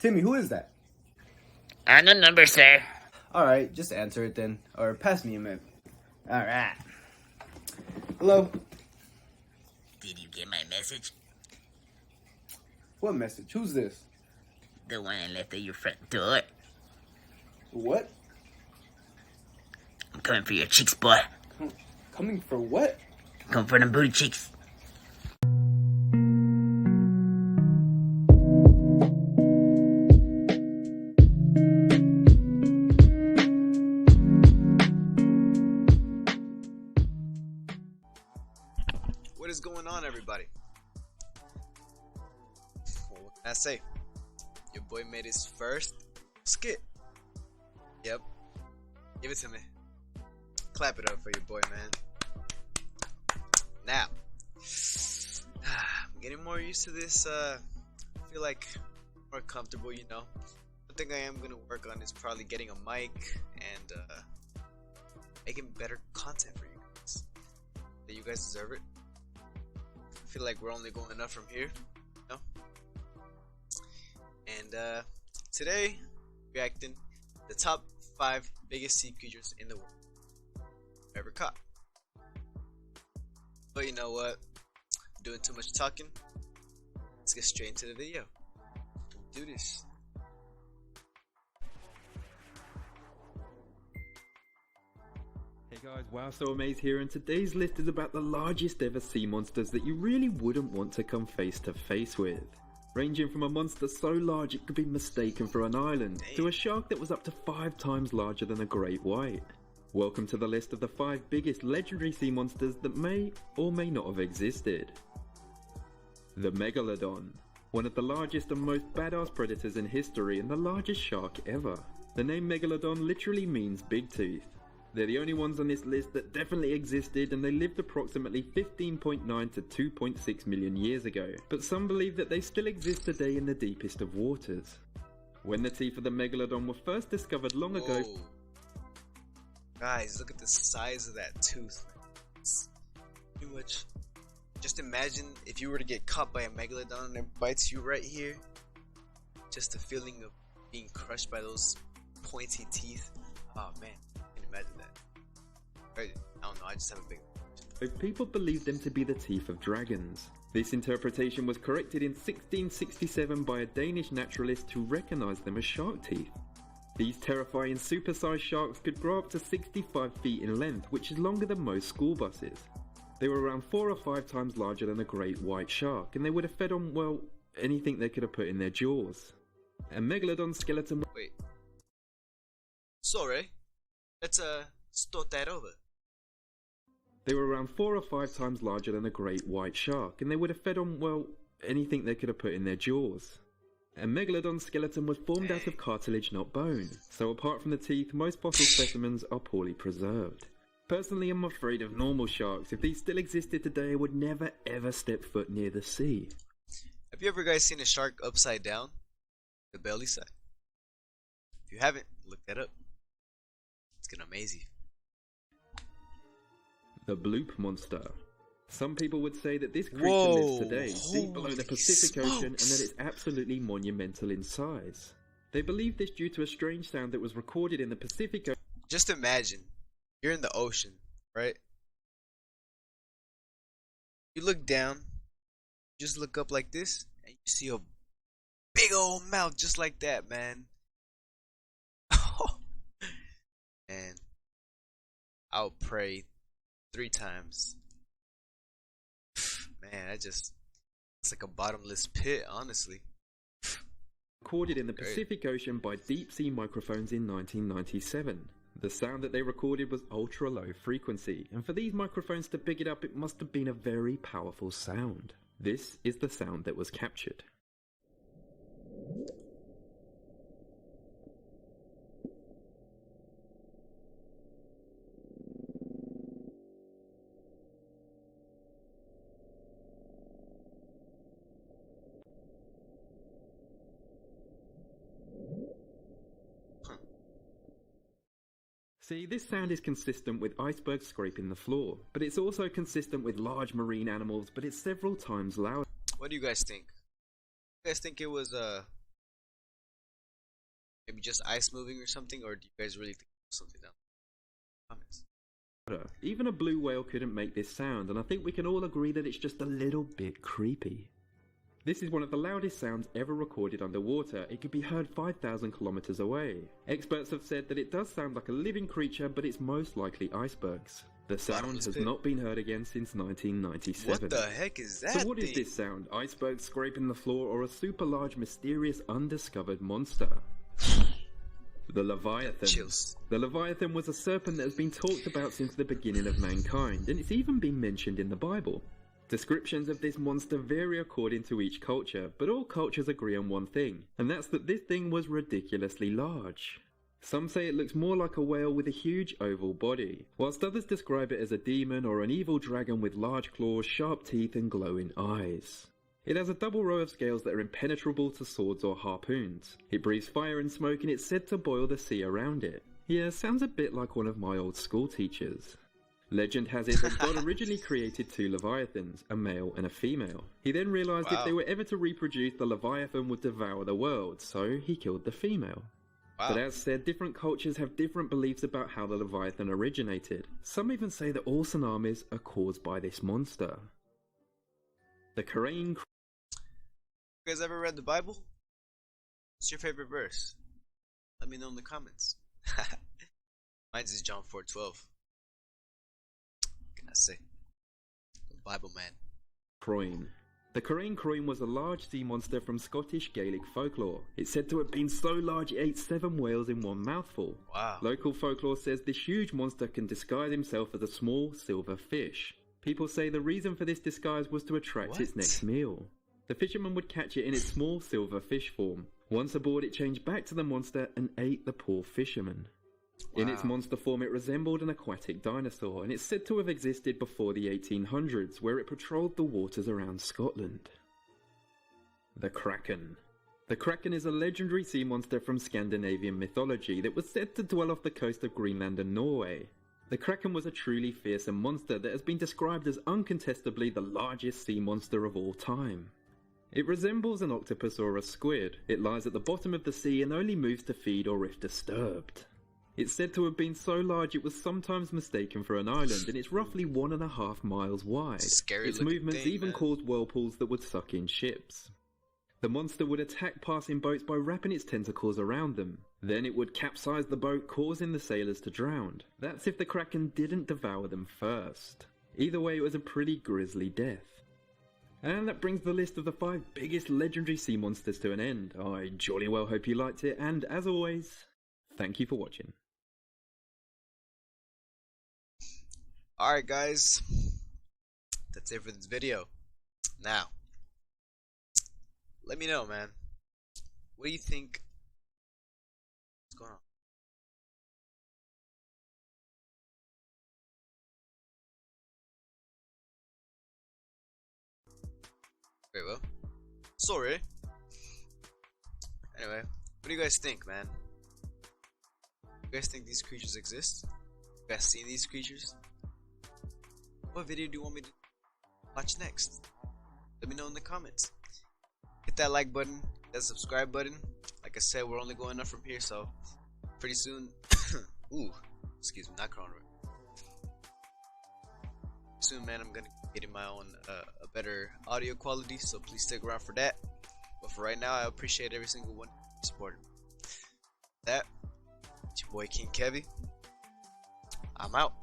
Timmy, who is that? No number, sir. Alright, just answer it then. Or pass me a minute. Alright. Hello? Did you get my message? What message? Who's this? The one I left at your front door. What? I'm coming for your cheeks, boy. Coming for what? Coming for them booty cheeks. What is going on, everybody? Well, what can I say? Your boy made his first skit. Yep. Give it to me. Clap it up for your boy, man. Now, I'm getting more used to this. I feel like more comfortable, you know. One thing I am gonna work on is probably getting a mic and making better content for you guys. That you guys deserve it. I feel like we're only going up from here, you know? And today, reacting the top 5 biggest sea creatures in the world ever caught. But you know what? I'm doing too much talking. Let's get straight into the video. Do this. Hey guys, Wow So Amaze here, and today's list is about the largest ever sea monsters that you really wouldn't want to come face to face with. Ranging from a monster so large it could be mistaken for an island, to a shark that was up to 5 times larger than a great white. Welcome to the list of the 5 biggest legendary sea monsters that may or may not have existed. The Megalodon. One of the largest and most badass predators in history and the largest shark ever. The name Megalodon literally means big tooth. They're the only ones on this list that definitely existed, and they lived approximately 15.9 to 2.6 million years ago, but some believe that they still exist today in the deepest of waters. When the teeth of the Megalodon were first discovered long ago... Guys, look at the size of that tooth. It's too much. Just imagine if you were to get caught by a Megalodon and it bites you right here. Just the feeling of being crushed by those pointy teeth. Oh man. Imagine that. I don't know, I just have a big... People believed them to be the teeth of dragons. This interpretation was corrected in 1667 by a Danish naturalist who recognized them as shark teeth. These terrifying supersized sharks could grow up to 65 feet in length, which is longer than most school buses. They were around 4 or 5 times larger than a great white shark, and they would have fed on, well, anything they could have put in their jaws. A Megalodon skeleton... Wait. Sorry. Let's start that over. They were around 4 or 5 times larger than a great white shark, and they would have fed on, well, anything they could have put in their jaws. A Megalodon skeleton was formed out of cartilage, not bone, so apart from the teeth, most fossil specimens are poorly preserved. Personally, I'm afraid of normal sharks. If these still existed today, I would never ever step foot near the sea. Have you ever guys seen a shark upside down? The belly side? If you haven't, look that up. It's gonna amaze you. The bloop monster. Some people would say that this creature lives today, deep below the Pacific Ocean, and that it's absolutely monumental in size. They believe this due to a strange sound that was recorded in the Pacific Ocean. Just imagine, you're in the ocean, right? You look down, just look up like this, and you see a big old mouth just like that, man. And I'll pray 3 times. Man, it's like a bottomless pit, honestly. Recorded in the Pacific Ocean by deep sea microphones in 1997. The sound that they recorded was ultra low frequency, and for these microphones to pick it up, it must have been a very powerful sound. This is the sound that was captured. See, this sound is consistent with icebergs scraping the floor, but it's also consistent with large marine animals, but it's several times louder. What do you guys think? You guys think it was Maybe just ice moving or something, or do you guys really think something down? Comments. Even a blue whale couldn't make this sound, and I think we can all agree that it's just a little bit creepy. This is one of the loudest sounds ever recorded underwater. It could be heard 5,000 kilometers away. Experts have said that it does sound like a living creature, but it's most likely icebergs. The sound has not been heard again since 1997. What the heck is that? So what is this sound? Icebergs scraping the floor, or a super large, mysterious, undiscovered monster? The Leviathan. Chills. The Leviathan was a serpent that has been talked about since the beginning of mankind, and it's even been mentioned in the Bible. Descriptions of this monster vary according to each culture, but all cultures agree on one thing, and that's that this thing was ridiculously large. Some say it looks more like a whale with a huge oval body, whilst others describe it as a demon or an evil dragon with large claws, sharp teeth and glowing eyes. It has a double row of scales that are impenetrable to swords or harpoons. It breathes fire and smoke, and it's said to boil the sea around it. Yeah, sounds a bit like one of my old school teachers. Legend has it that God originally created two leviathans, a male and a female. He then realised if they were ever to reproduce, the leviathan would devour the world, so he killed the female. But as said, different cultures have different beliefs about how the leviathan originated. Some even say that all tsunamis are caused by this monster. The Korean... You guys ever read the Bible? What's your favorite verse? Let me know in the comments. Mine's is John 4:12. What can I say? The Bible man. Croin. The Korean croin was a large sea monster from Scottish Gaelic folklore. It's said to have been so large it ate 7 whales in one mouthful. Wow. Local folklore says this huge monster can disguise himself as a small silver fish. People say the reason for this disguise was to attract its next meal. The fisherman would catch it in its small silver fish form. Once aboard, it changed back to the monster and ate the poor fisherman. In its monster form, it resembled an aquatic dinosaur, and it's said to have existed before the 1800s, where it patrolled the waters around Scotland. The Kraken. The Kraken is a legendary sea monster from Scandinavian mythology that was said to dwell off the coast of Greenland and Norway. The Kraken was a truly fearsome monster that has been described as uncontestably the largest sea monster of all time. It resembles an octopus or a squid. It lies at the bottom of the sea and only moves to feed or if disturbed. It's said to have been so large it was sometimes mistaken for an island, and it's roughly 1.5 miles wide. Its movements even caused whirlpools that would suck in ships. The monster would attack passing boats by wrapping its tentacles around them. Then it would capsize the boat, causing the sailors to drown. That's if the Kraken didn't devour them first. Either way, it was a pretty grisly death. And that brings the list of the 5 biggest legendary sea monsters to an end. I jolly well hope you liked it, and as always, thank you for watching. Alright guys, that's it for this video. Now, let me know, man. What do you think? What's going on? Very well. Sorry. Anyway, what do you guys think, man? You guys think these creatures exist? You guys seen these creatures? What video do you want me to watch next? Let me know in the comments. Hit that like button, that subscribe button. Like I said, we're only going up from here, so pretty soon. Ooh, excuse me, not corona. Soon, man, I'm gonna get in my own a better audio quality, so please stick around for that. But for right now, I appreciate every single one supporting me. That, it's your boy KINGKEVY. I'm out.